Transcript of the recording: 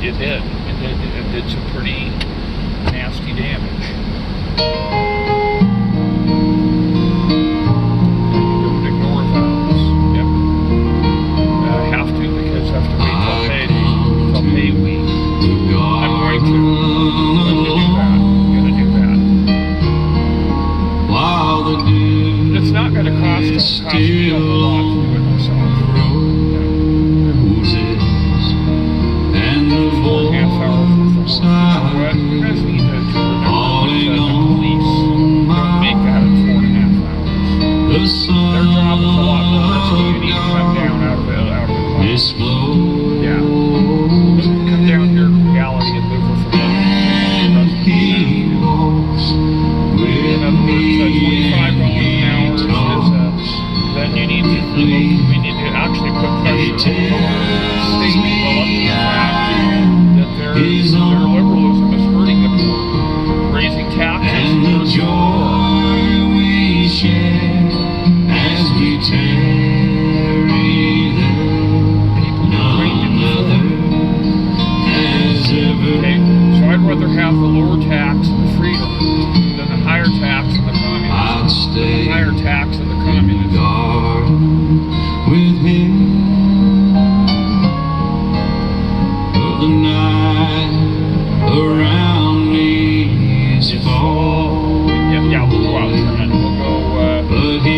it did. It did some pretty nasty damage. Don't ignore those. Yep. Have to, because I have to wait till pay week. I'm going to do that. It's not going to cost me a whole lot to do it myself. And the 4.5 hours worth of work. You guys need to remember that the police don't make that in 4.5 hours. Their job is a lot more risky. You need to come down out of the cloud. Yeah. Come down here to reality and live with the rest of the in other words, $25 an hour is then we need to actually put pressure on the state to develop the fact that their liberalism is hurting the poor, raising taxes and the joy we share as we tarry there. People are trained okay, so I'd rather have the lower tax and the freedom than the higher tax and the communism. The higher tax and the communism. With him, but the night around me is fall. Yeah, we'll go out tonight. We'll go, but he